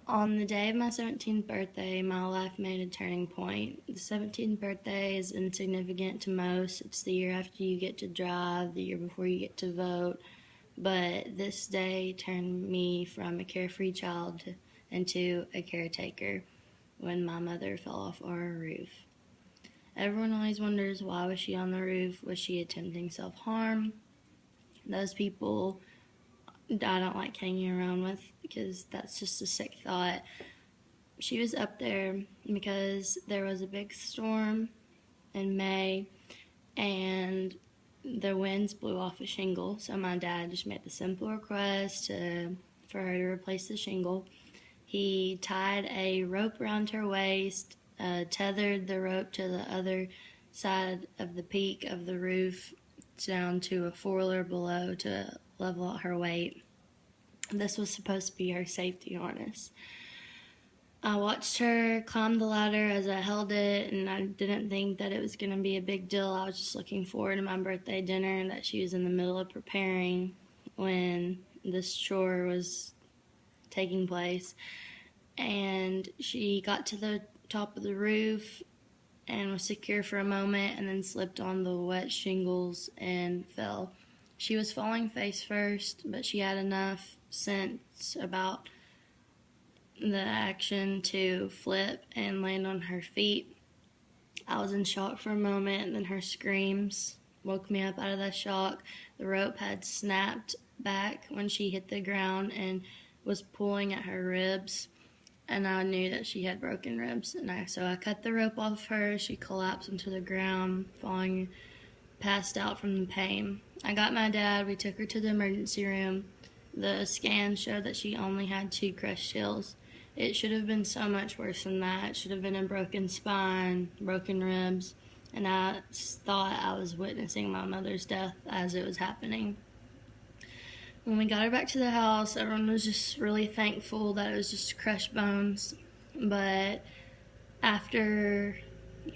On the day of my 17th birthday, my life made a turning point. The 17th birthday is insignificant to most. It's the year after you get to drive, the year before you get to vote. But this day turned me from a carefree child into a caretaker when my mother fell off our roof. Everyone always wonders, why was she on the roof? Was she attempting self-harm? Those people I don't like hanging around with because that's just a sick thought. She was up there because there was a big storm in May and the winds blew off a shingle. So my dad just made the simple request for her to replace the shingle. He tied a rope around her waist, tethered the rope to the other side of the peak of the roof down to a four-wheeler below to level out her weight. This was supposed to be her safety harness. I watched her climb the ladder as I held it, and I didn't think that it was going to be a big deal. I was just looking forward to my birthday dinner that she was in the middle of preparing when this chore was taking place. And she got to the top of the roof and was secure for a moment and then slipped on the wet shingles and fell. She was falling face first, but she had enough sense about the action to flip and land on her feet. I was in shock for a moment, and then her screams woke me up out of that shock. The rope had snapped back when she hit the ground and was pulling at her ribs, and I knew that she had broken ribs. So I cut the rope off her. She collapsed onto the ground, passed out from the pain. I got my dad. We took her to the emergency room. The scan showed that she only had 2 crushed heels. It should have been so much worse than that. It should have been a broken spine, broken ribs, and I thought I was witnessing my mother's death as it was happening. When we got her back to the house, everyone was just really thankful that it was just crushed bones. But after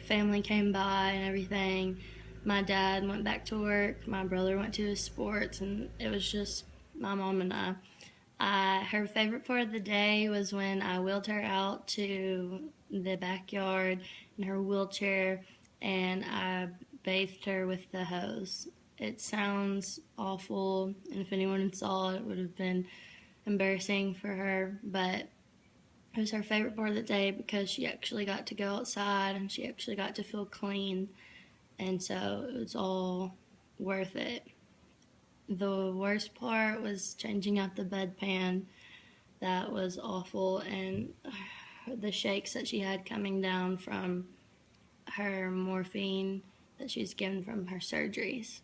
family came by and everything, my dad went back to work, my brother went to his sports, and it was just my mom and I. Her favorite part of the day was when I wheeled her out to the backyard in her wheelchair and I bathed her with the hose. It sounds awful, and if anyone saw it, it would have been embarrassing for her, but it was her favorite part of the day because she actually got to go outside and she actually got to feel clean, and so it was all worth it. The worst part was changing out the bedpan. That was awful, and the shakes that she had coming down from her morphine that she was given from her surgeries.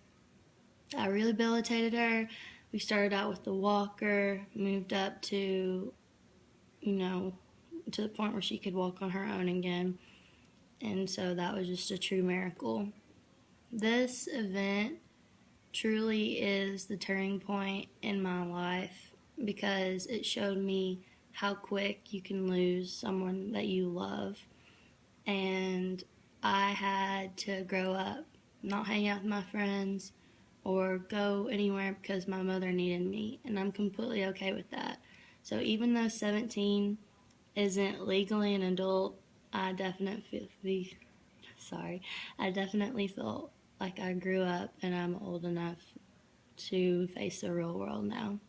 I rehabilitated her. We started out with the walker, moved up to, to the point where she could walk on her own again. And so that was just a true miracle. This event truly is the turning point in my life because it showed me how quick you can lose someone that you love. And I had to grow up, not hang out with my friends or go anywhere because my mother needed me, and I'm completely okay with that. So even though 17 isn't legally an adult, I definitely feel like I grew up and I'm old enough to face the real world now.